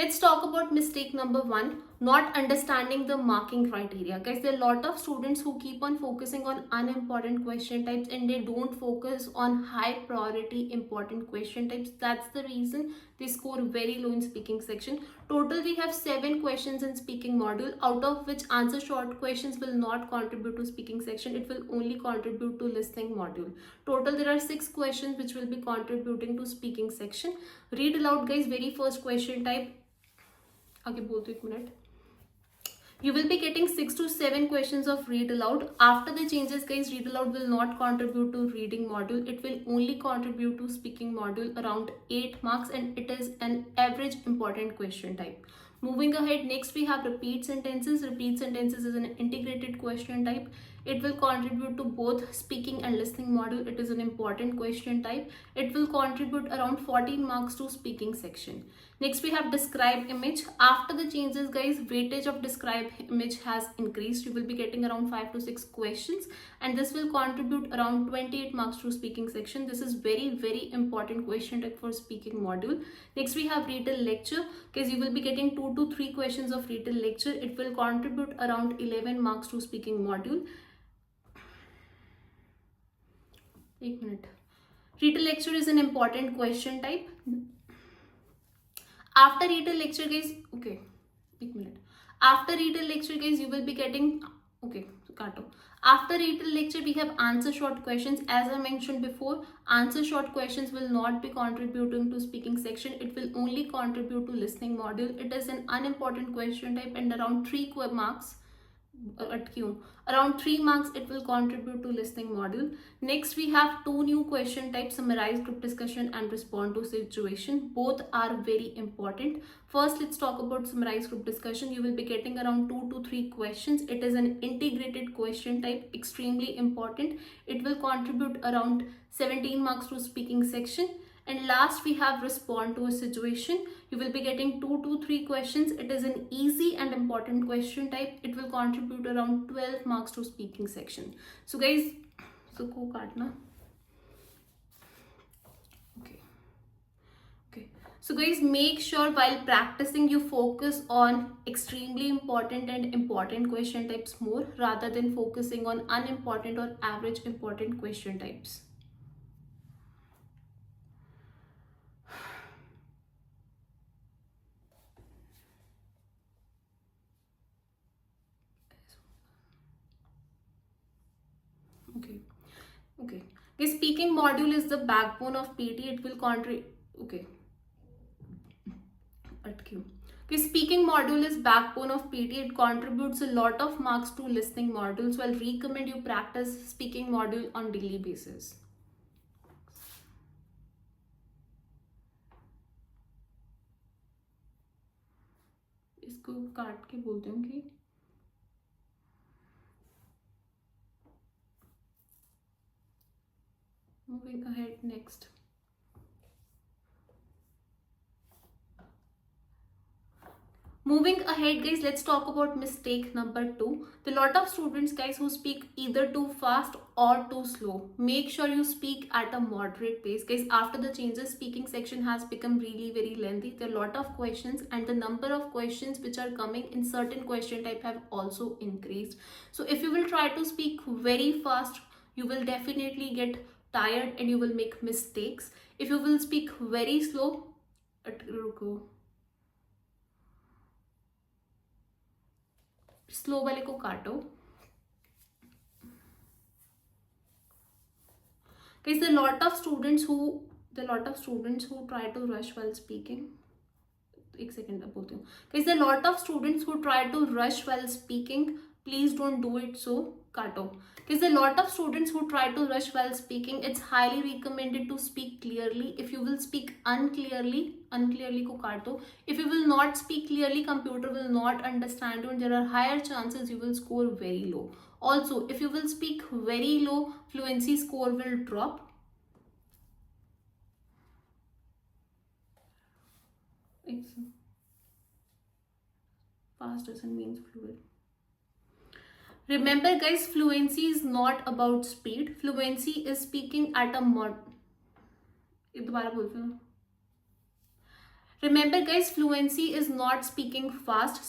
Let's talk about mistake number 1, not understanding the marking criteria. Guys, there are a lot of students who keep on focusing on unimportant question types and they don't focus on high priority important question types. That's the reason they score very low in speaking section. Total, we have 7 questions in speaking module, out of which answer short questions will not contribute to speaking section. It will only contribute to listening module. Total, there are 6 questions which will be contributing to speaking section. Read aloud, guys. Very first question type. आगे बोलते एक minute. You will be getting 6 to 7 questions of read aloud. After the changes, guys, read aloud will not contribute to reading module. It will only contribute to speaking module, around 8 marks, and it is an average important question type. Moving ahead, next we have repeat sentences. Repeat sentences is an integrated question type. It will contribute to both speaking and listening module. It is an important question type. It will contribute around 14 marks to speaking section. Next we have describe image. After the changes, guys, weightage of describe image has increased. You will be getting around 5 to 6 questions and this will contribute around 28 marks to speaking section. This is very important question type for speaking module. Next we have retail lecture. Guys, you will be getting 2 to 3 questions of retail lecture. It will contribute around 11 marks to speaking module. 1 minute. Retail lecture is an important question type. After retail lecture, guys, okay, 1 minute. After retail lecture, guys, you will be getting, okay, kato. After retail lecture, we have answer short questions. As I mentioned before, answer short questions will not be contributing to speaking section. It will only contribute to listening module. It is an unimportant question type and around 3 marks. Around 3 marks it will contribute to listening module. Next we have 2 new question types, summarize group discussion and respond to situation. Both are very important. First, let's talk about summarize group discussion. You will be getting around 2 to 3 questions. It is an integrated question type, extremely important. It will contribute around 17 marks to speaking section. And last we have respond to a situation. You will be getting 2 to 3 questions. It is an easy and important question type. It will contribute around 12 marks to speaking section. So guys, so ko kaatna. Okay. So guys, make sure while practicing you focus on extremely important and important question types more rather than focusing on unimportant or average important question types. Okay. The speaking module is the backbone of PT. It will okay. Speaking module is backbone of PT. It contributes a lot of marks to listening module. So I'll recommend you practice speaking module on daily basis. इसको काट के बोलते हूँ कि moving ahead, next. Moving ahead, guys, let's talk about mistake number 2. The lot of students, guys, who speak either too fast or too slow. Make sure you speak at a moderate pace. Guys, after the changes, speaking section has become really very lengthy. There are a lot of questions and the number of questions which are coming in certain question type have also increased. So if you will try to speak very fast, you will definitely get tired and you will make mistakes. If you will speak very slow, slow वाले को काटो. Guys, there are a lot of students who try to rush while speaking. एक second अब बोलती हूँ. Guys, there are a lot of students who try to rush while speaking. Please don't do it. So kato. Because there are a lot of students who try to rush while speaking. It's highly recommended to speak clearly. If you will speak unclearly ko kato. If you will not speak clearly, computer will not understand you and there are higher chances you will score very low. Also, if you will speak very low, fluency score will drop. Fast doesn't mean fluid. Remember, guys, fluency is not about speed. Fluency is speaking at a Remember guys, fluency is not speaking fast.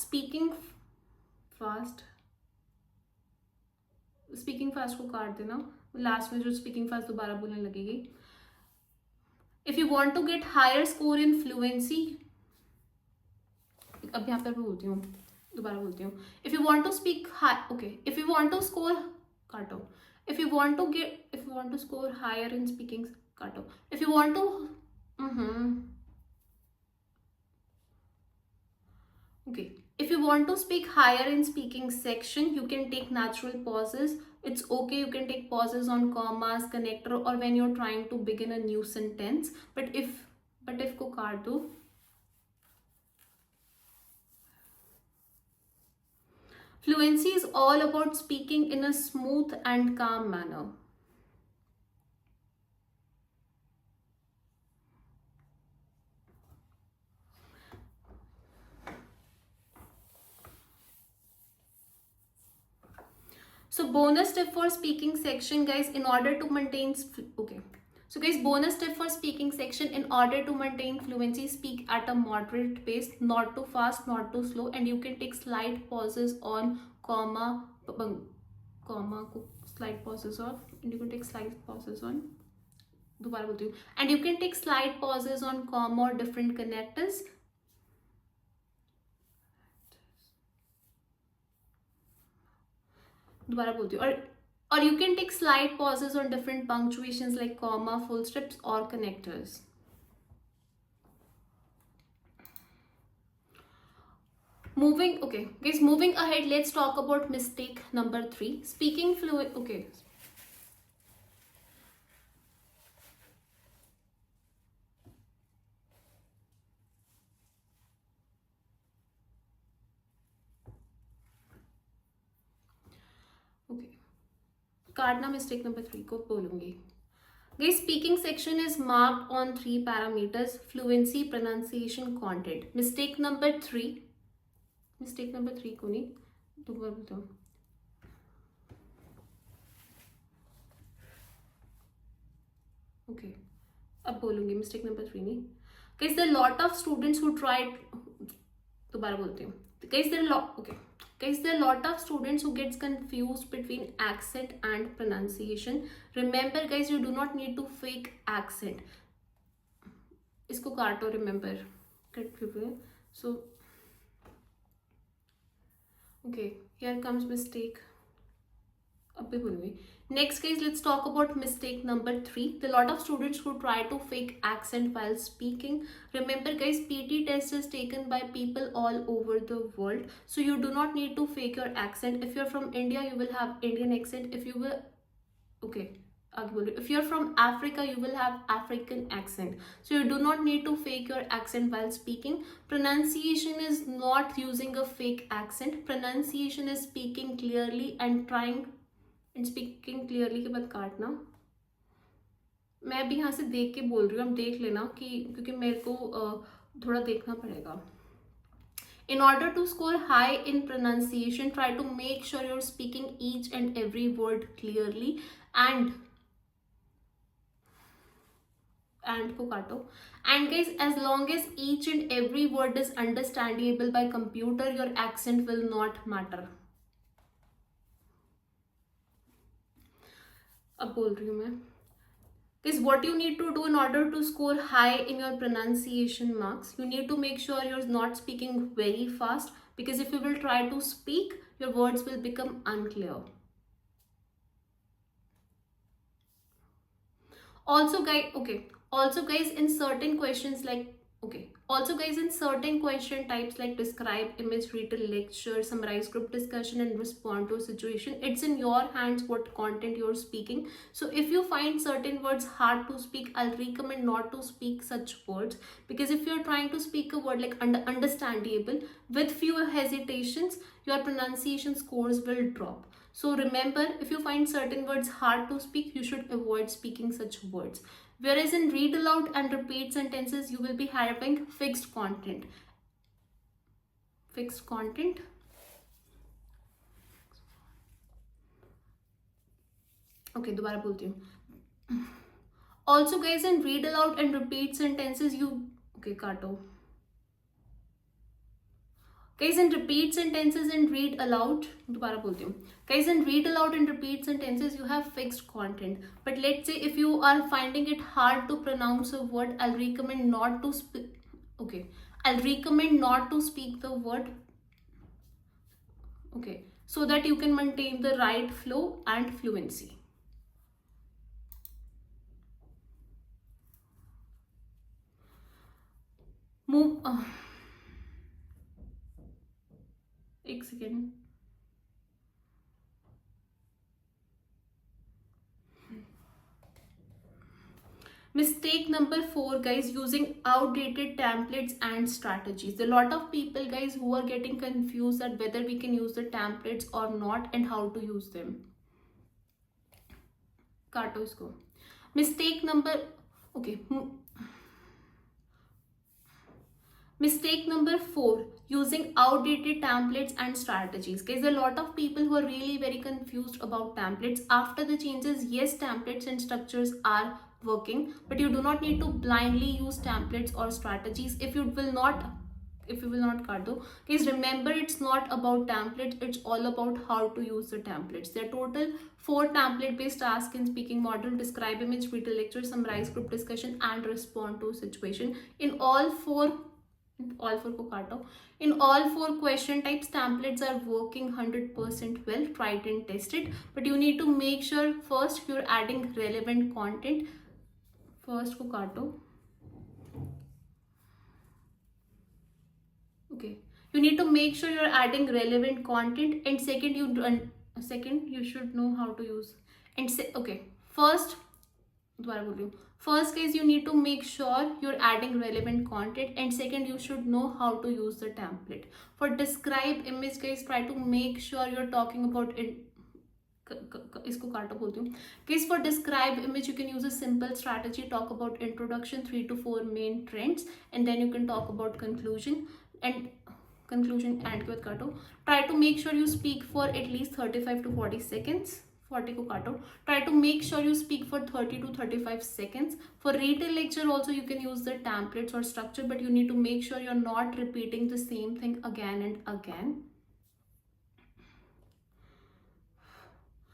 Speaking fast को काट देना, last में जो speaking fast दोबारा बोलने लगेगी. If you want to get higher score in fluency, अब यहाँ पर बोलती हूँ, दोबारा बोलती हूँ. If you want to speak okay, if you want to score, काटो. If you want to score higher in speaking, काटो. If you want to okay, if you want to speak higher in speaking section, you can take natural pauses. It's okay, you can take pauses on commas, connector, or when you're trying to begin a new sentence. But if ko kaat do. Fluency is all about speaking in a smooth and calm manner. So bonus tip for speaking section guys, in order to maintain bonus tip for speaking section, in order to maintain fluency, speak at a moderate pace, not too fast, not too slow, and you can take slight pauses on comma slight pauses on, and you can take slight pauses on, and you can take slight pauses on comma or different connectors. Or you can take slight pauses on different punctuations like comma, full stops, or connectors. Moving ahead, let's talk about mistake number 3. Speaking fluent. Okay. काटना, mistake number 3 को बोलूंगी. Guys, speaking section is marked on 3 parameters: fluency, pronunciation, content. Mistake number 3 को नहीं, दोबारा बताओ. Okay, अब बोलूंगी mistake number 3 नहीं. Guys, there are lot of students who tried, दोबारा बोलती हूँ. Guys, there are a lot of students who gets confused between accent and pronunciation. Remember guys, you do not need to fake accent. इसको काटो, remember. So okay, here comes mistake. अब भी बोलूँगी. Next guys, let's talk about mistake number 3. There are a lot of students who try to fake accent while speaking. Remember guys, PT test is taken by people all over the world, so you do not need to fake your accent. If you're from India, you will have Indian accent. If you're from Africa, you will have African accent. So you do not need to fake your accent while speaking. Pronunciation is not using a fake accent. Pronunciation is speaking clearly and speaking clearly के बाद काटना. मैं भी यहाँ से देख के बोल रही हूँ, हम देख लेना कि, क्योंकि मेरे को थोड़ा देखना पड़ेगा. In order to score high in pronunciation, try to make sure you're speaking each and every word clearly and को काटो. And guys, as long as each and every word is understandable by computer, your accent will not matter. अब बोल रही हूँ मैं. Guys, what you need to do in order to score high in your pronunciation marks, you need to make sure you're not speaking very fast, because if you will try to speak, your words will become unclear. Also guys, in certain questions like in certain question types like describe, image, read a lecture, summarize group discussion, and respond to a situation, it's in your hands what content you're speaking. So if you find certain words hard to speak, I'll recommend not to speak such words, because if you're trying to speak a word like understandable with few hesitations, your pronunciation scores will drop. So remember, if you find certain words hard to speak, you should avoid speaking such words. Whereas in read aloud and repeat sentences, you will be having fixed content. Okay, दोबारा बोलती हूँ. Also guys, in read aloud and repeat sentences, काटो. Guys, in repeat sentences and read aloud, दोबारा बोलती हूँ. Guys, in read aloud and repeat sentences, you have fixed content. But let's say if you are finding it hard to pronounce a word, I'll recommend not to speak. Okay, I'll recommend not to speak the word. Okay, so that you can maintain the right flow and fluency. Move. एक second. Mistake number 4, guys, using outdated templates and strategies. A lot of people, guys, who are getting confused that whether we can use the templates or not and how to use them. काटो इसको. Mistake number, okay. Mistake number 4, using outdated templates and strategies. Guys, a lot of people who are really very confused about templates. After the changes, yes, templates and structures are working, but you do not need to blindly use templates or strategies. If you will not Kardo, guys, remember, it's not about templates, it's all about how to use the templates. There are total 4 template based task in speaking model: describe image, read a lecture, summarize group discussion, and respond to situation. In all four को काटो. In all 4 question types, templates are working 100% well. Try it and test it, but you need to make sure first you're adding relevant content. First को काटो. Okay, you need to make sure you're adding relevant content, and second you should know how to use. And okay, first, दोबारा बोल रही हूँ. First, guys, you need to make sure you're adding relevant content, and second, you should know how to use the template. For describe image, guys, try to make sure you're talking about it. इसको काटो बोलती हूँ. Guys, for describe image, you can use a simple strategy. Talk about introduction, 3 to 4 main trends, and then you can talk about conclusion and के बाद काटो. Try to make sure you speak for at least 35 to 40 seconds. 40 को काटो. Try to make sure you speak for 30 to 35 seconds. For retail lecture also you can use the templates or structure, but you need to make sure you're not repeating the same thing again and again.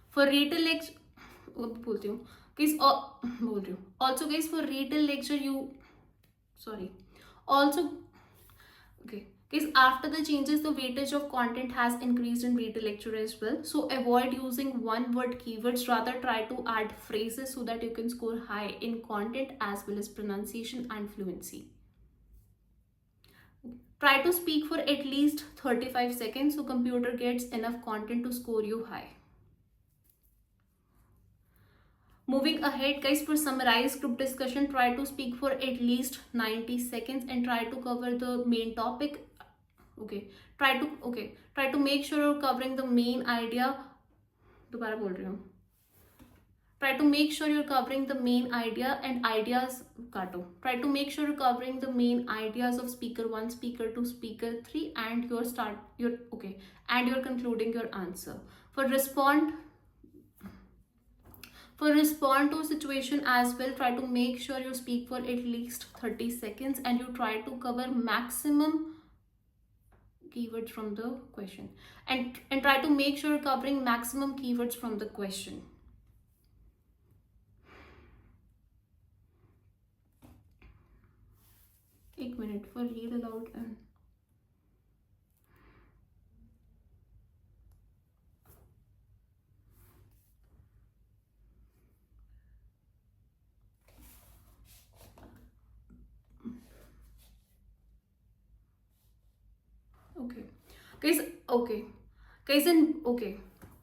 For retail lecture, बोलती हूँ guys, बोल रही हूँ. Also, guys, for retail lecture okay. Guys, after the changes, the weightage of content has increased in retail lecture as well. So avoid using one word keywords. Rather, try to add phrases so that you can score high in content as well as pronunciation and fluency. Try to speak for at least 35 seconds so computer gets enough content to score you high. Moving ahead, guys, for summarize group discussion, try to speak for at least 90 seconds and try to cover the main topic. Okay, try to make sure you're covering the main idea. दोबारा बोल रही हूँ. Try to make sure you're covering the main idea and ideas. काटो. Try to make sure you're covering the main ideas of speaker 1, speaker 2, speaker 3, and you're concluding your answer. For respond to situation as well, try to make sure you speak for at least 30 seconds and you try to cover maximum keywords from the question, and try to make sure you're covering maximum keywords from the question. एक minute for read aloud and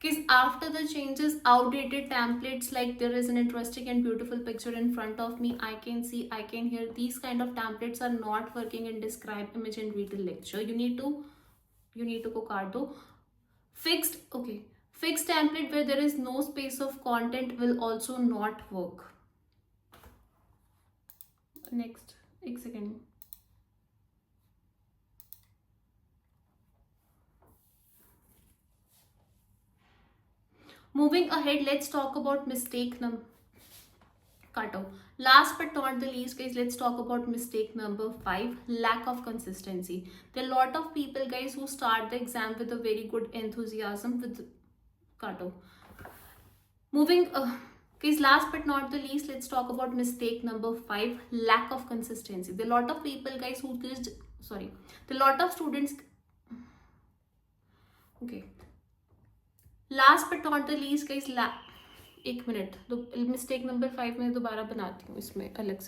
guys, after the changes, outdated templates, like there is an interesting and beautiful picture in front of me, I can see, I can hear, these kind of templates are not working in describe image and read a lecture. You need to go cardo. Fixed template where there is no space of content will also not work. Next, एक second. Moving ahead, let's talk about mistake number. cut off. Last but not the least, guys, let's talk about mistake number 5, lack of consistency. There are a lot of people, guys, who start the exam with a very good enthusiasm with cut off. Moving, guys, last but not the least, let's talk about mistake number 5, lack of consistency. There are a lot of people, guys, who just, sorry, there are a lot of students, okay. Last but not the least, guys, एक minute, तो mistake number 5 मैं दोबारा बनाती हूँ इसमें अलग से.